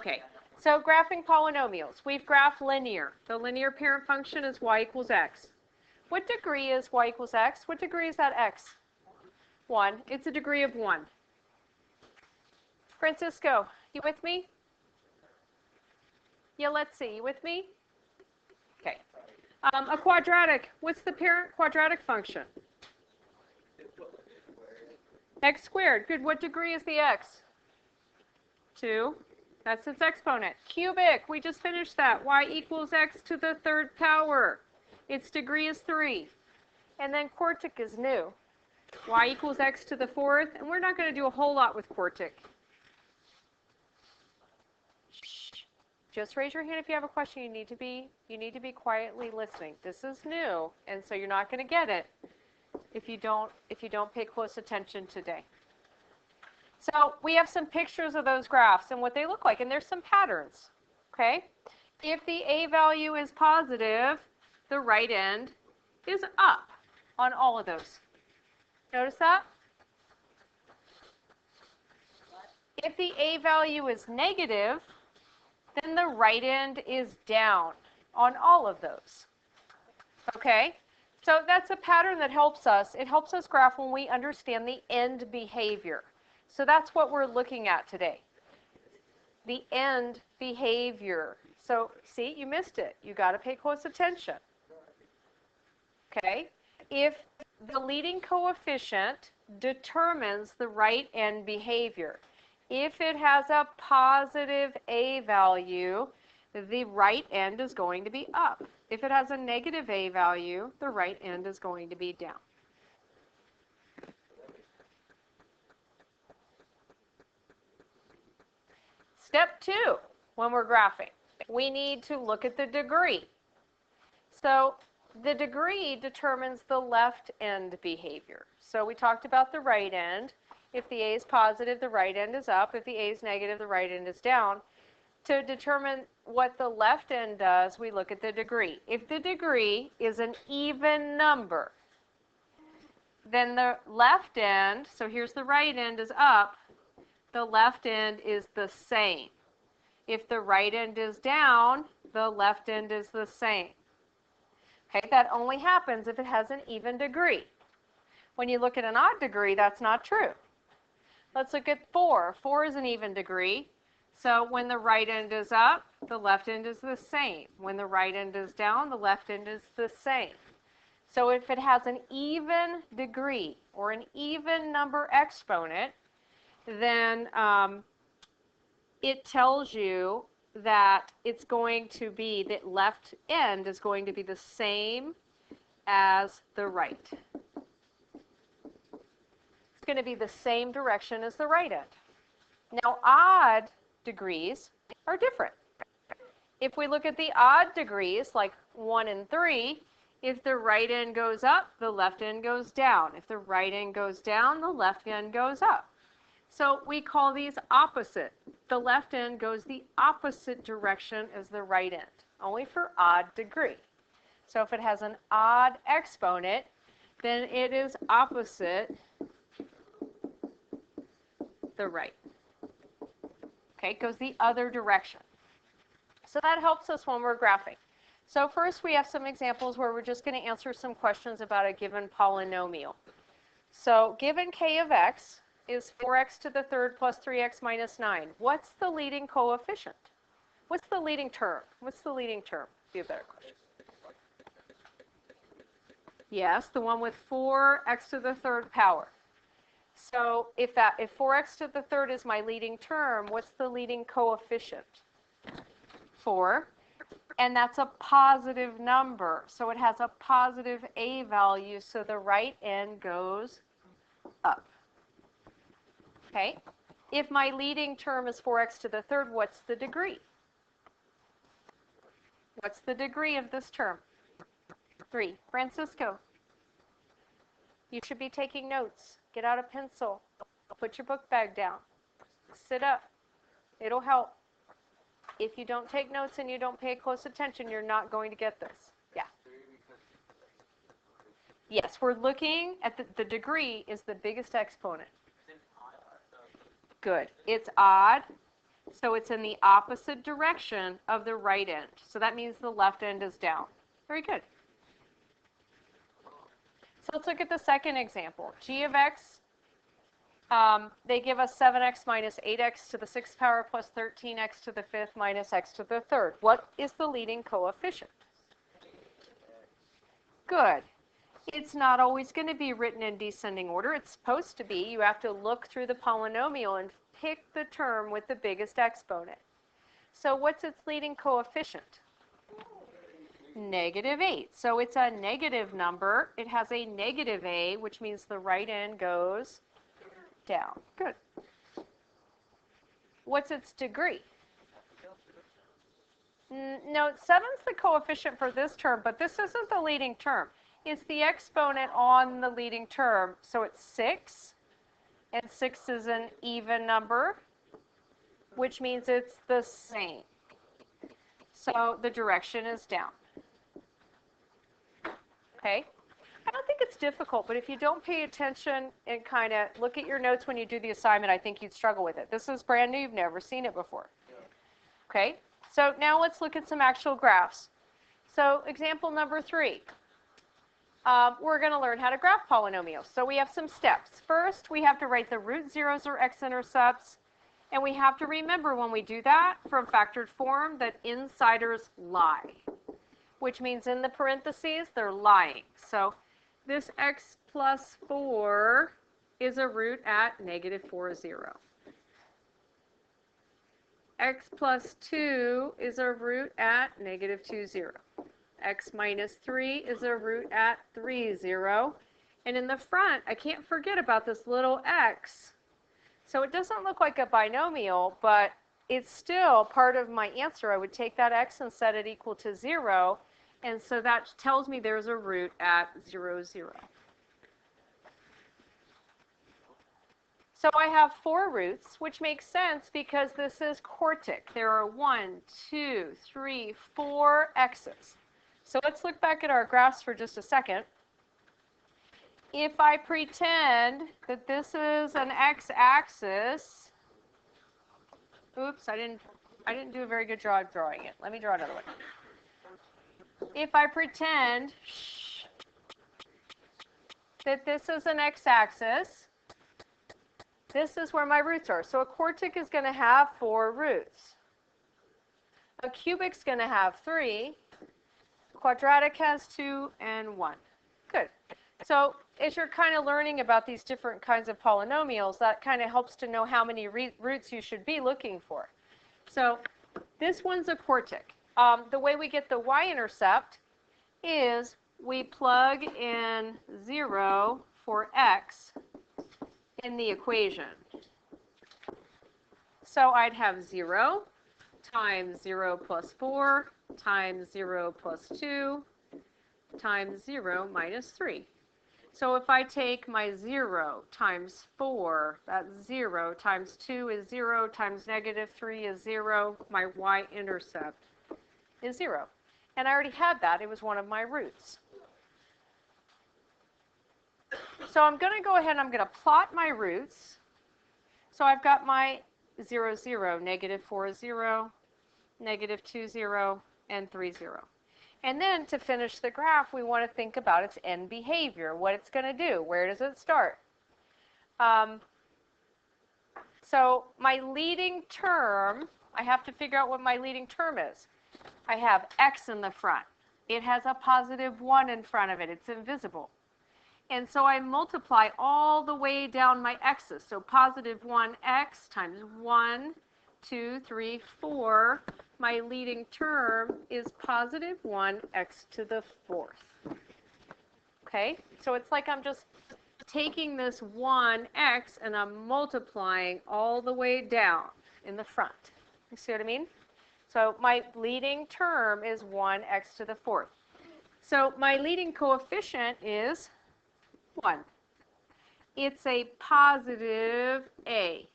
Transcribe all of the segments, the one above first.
Okay, so graphing polynomials. We've graphed linear. The linear parent function is y equals x. What degree is y equals x? What degree is that x? 1. It's a degree of 1. Francisco, you with me? Yeah, let's see. You with me? Okay. A quadratic. What's the parent quadratic function? X squared. Good. What degree is the x? 2. That's its exponent. Cubic. We just finished that. Y equals x to the third power. Its degree is 3. And then quartic is new. Y equals x to the fourth. And we're not going to do a whole lot with quartic. Just raise your hand if you have a question. You need to be quietly listening. This is new, and so you're not going to get it if you don't pay close attention today. So we have some pictures of those graphs and what they look like, and there's some patterns. Okay? If the a value is positive, the right end is up on all of those. Notice that? If the a value is negative, then the right end is down on all of those. Okay? So that's a pattern that helps us. It helps us graph when we understand the end behavior. So that's what we're looking at today. The end behavior. So see, you missed it. You got to pay close attention. Okay? If the leading coefficient determines the right end behavior, if it has a positive a value, the right end is going to be up. If it has a negative a value, the right end is going to be down. Step 2, when we're graphing, we need to look at the degree. So the degree determines the left end behavior. So we talked about the right end. If the a is positive, the right end is up. If the a is negative, the right end is down. To determine what the left end does, we look at the degree. If the degree is an even number, then the left end, so here's the right end is up, the left end is the same. If the right end is down, the left end is the same. Okay, that only happens if it has an even degree. When you look at an odd degree, that's not true. Let's look at 4. 4 is an even degree. So when the right end is up, the left end is the same. When the right end is down, the left end is the same. So if it has an even degree or an even number exponent, then it tells you that it's going to be, that left end is going to be the same as the right. It's going to be the same direction as the right end. Now, odd degrees are different. If we look at the odd degrees, like 1 and 3, if the right end goes up, the left end goes down. If the right end goes down, the left end goes up. So we call these opposite. The left end goes the opposite direction as the right end, only for odd degree. So if it has an odd exponent, then it is opposite the right. Okay, it goes the other direction. So that helps us when we're graphing. So first we have some examples where we're just going to answer some questions about a given polynomial. So given k of x is 4x to the third plus 3x minus 9. What's the leading coefficient? What's the leading term? What's the leading term? Be a better question. Yes, the one with 4x to the third power. So if 4x to the third is my leading term, what's the leading coefficient? 4. And that's a positive number. So it has a positive a value, so the right end goes up. Okay? If my leading term is 4x to the third, what's the degree? What's the degree of this term? 3. Francisco, you should be taking notes. Get out a pencil. Put your book bag down. Sit up. It'll help. If you don't take notes and you don't pay close attention, you're not going to get this. Yeah. Yes, we're looking at the degree is the biggest exponent. Good. It's odd. So it's in the opposite direction of the right end. So that means the left end is down. Very good. So let's look at the second example. G of x, they give us 7x minus 8x to the 6th power plus 13x to the 5th minus x to the 3rd. What is the leading coefficient? Good. It's not always going to be written in descending order. It's supposed to be. You have to look through the polynomial and pick the term with the biggest exponent. So what's its leading coefficient? Negative 8. So it's a negative number. It has a negative a, which means the right end goes down. Good. What's its degree? No, 7's the coefficient for this term, but this isn't the leading term. It's the exponent on the leading term. So it's 6, and 6 is an even number, which means it's the same. So the direction is down. Okay? I don't think it's difficult, but if you don't pay attention and kind of look at your notes when you do the assignment, I think you'd struggle with it. This is brand new. You've never seen it before. Okay? So now let's look at some actual graphs. So example number 3. We're going to learn how to graph polynomials. So we have some steps. First, we have to write the root zeros or x-intercepts. And we have to remember when we do that from factored form that insiders lie, which means in the parentheses, they're lying. So this x plus 4 is a root at negative 4, 0. X plus 2 is a root at negative 2, 0. X minus 3 is a root at 3, 0. And in the front, I can't forget about this little x. So it doesn't look like a binomial, but it's still part of my answer. I would take that x and set it equal to 0. And so that tells me there's a root at 0, 0. So I have 4 roots, which makes sense because this is quartic. There are 1, 2, 3, 4 x's. So let's look back at our graphs for just a second. If I pretend that this is an x-axis, oops, I didn't do a very good job drawing it. Let me draw another one. If I pretend that this is an x-axis, this is where my roots are. So a quartic is going to have 4 roots. A cubic's going to have 3. Quadratic has 2 and 1. Good. So as you're kind of learning about these different kinds of polynomials, that kind of helps to know how many roots you should be looking for. So this one's a quartic. The way we get the y-intercept is we plug in 0 for x in the equation. So I'd have 0 times 0 plus 4 times 0 plus 2 times 0 minus 3. So if I take my 0 times 4, that's 0 times 2 is 0 times negative 3 is 0, my y-intercept is 0. And I already had that. It was one of my roots. So I'm going to go ahead and I'm going to plot my roots. So I've got my 0, 0, negative 4, 0, negative 2, 0, and 3, 0. And then to finish the graph, we want to think about its end behavior, what it's going to do. Where does it start? So my leading term, I have to figure out what my leading term is. I have x in the front. It has a positive 1 in front of it. It's invisible. And so I multiply all the way down my x's. So positive 1x times 1, 2, 3, 4. My leading term is positive 1x to the 4th. Okay? So it's like I'm just taking this 1x and I'm multiplying all the way down in the front. You see what I mean? So my leading term is 1x to the 4th. So my leading coefficient is 1. It's a positive a,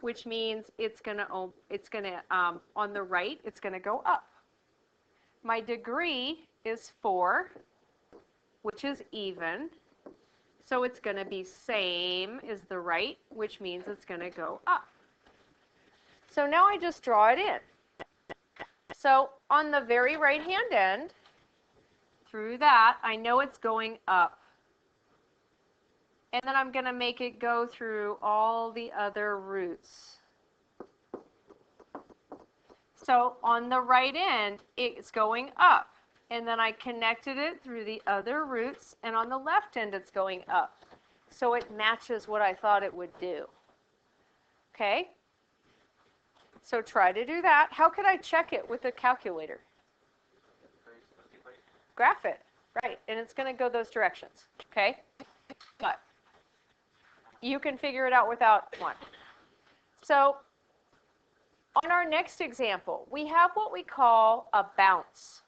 which means it's going to on the right, it's going to go up. My degree is 4, which is even. So it's going to be same as the right, which means it's going to go up. So now I just draw it in. So on the very right-hand end, through that, I know it's going up. And then I'm going to make it go through all the other roots. So on the right end, it's going up. And then I connected it through the other roots. And on the left end, it's going up. So it matches what I thought it would do. Okay? So try to do that. How could I check it with a calculator? Graph it. Right. And it's going to go those directions. Okay? But you can figure it out without one. So on our next example, we have what we call a bounce.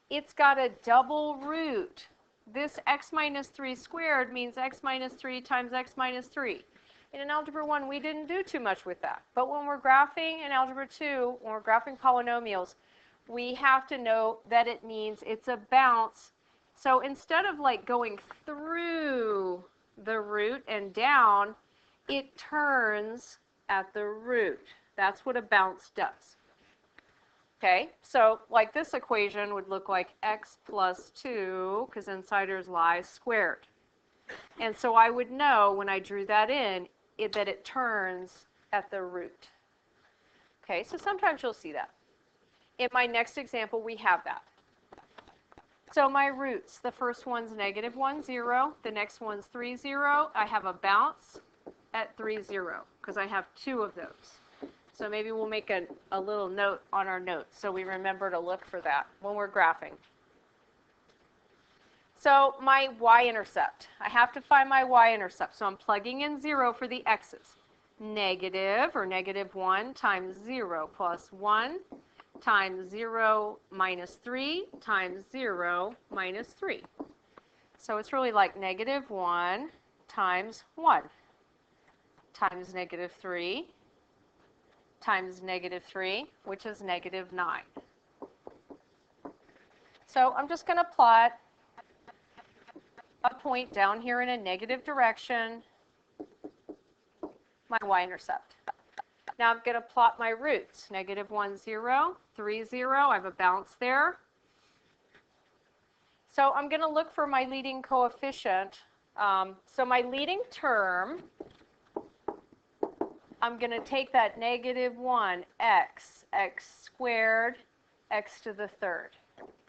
It's got a double root. This x minus 3 squared means x minus 3 times x minus 3. And in Algebra 1, we didn't do too much with that. But when we're graphing in Algebra 2, when we're graphing polynomials, we have to know that it means it's a bounce. So instead of like going through the root and down, it turns at the root. That's what a bounce does. Okay, so like this equation would look like x plus 2, because inside there's y squared. And so I would know when I drew that in that it turns at the root. Okay, so sometimes you'll see that. In my next example, we have that. So my roots, the first one's negative 1, 0. The next one's 3, 0. I have a bounce at 3, 0, because I have two of those. So maybe we'll make a little note on our notes so we remember to look for that when we're graphing. So my y-intercept. I have to find my y-intercept. So I'm plugging in 0 for the x's. Negative, or negative 1, times 0 plus 1 times 0 minus 3 times 0 minus 3. So it's really like negative 1 times 1 times negative 3 times negative 3, which is negative 9. So I'm just going to plot a point down here in a negative direction, my y-intercept. Now I'm going to plot my roots. Negative 1, 0, 3, 0. I have a bounce there. So I'm going to look for my leading coefficient. So my leading term, I'm going to take that negative 1, x squared, x to the third.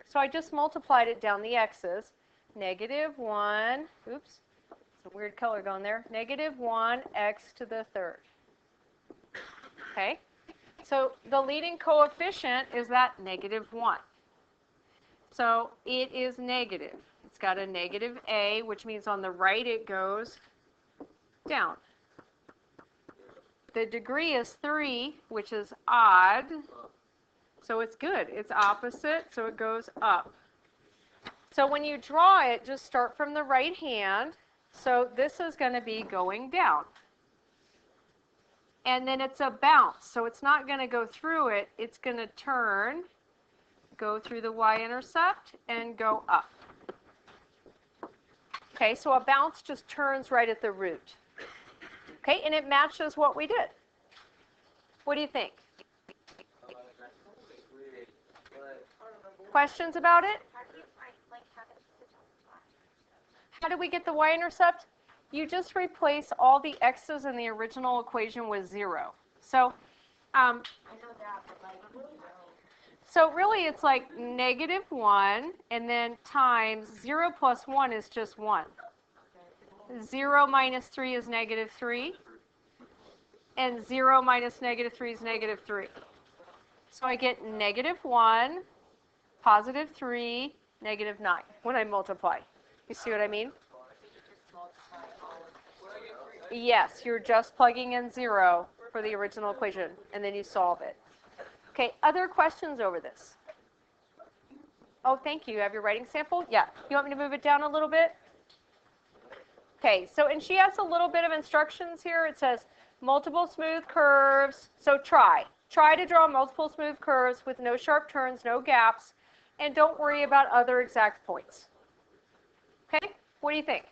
So I just multiplied it down the x's. Negative 1, oops, it's a weird color going there. Negative 1, x to the third. Okay, so the leading coefficient is that negative 1. So it is negative. It's got a negative a, which means on the right it goes down. The degree is 3, which is odd. So it's good. It's opposite, so it goes up. So when you draw it, just start from the right hand. So this is going to be going down. And then it's a bounce. So it's not going to go through it. It's going to turn, go through the y-intercept, and go up. Okay, so a bounce just turns right at the root. Okay, and it matches what we did. What do you think? Questions about it? How did we get the y-intercept? You just replace all the x's in the original equation with 0. So, so really it's like negative 1, and then times 0 plus 1 is just 1. 0 minus 3 is negative 3. And 0 minus negative 3 is negative 3. So I get negative 1, positive 3, negative 9 when I multiply. You see what I mean? Yes, you're just plugging in 0 for the original equation, and then you solve it. Okay, other questions over this? Oh, thank you. You have your writing sample? Yeah. You want me to move it down a little bit? Okay, so, and she has a little bit of instructions here. It says multiple smooth curves. So try to draw multiple smooth curves with no sharp turns, no gaps, and don't worry about other exact points. Okay, what do you think?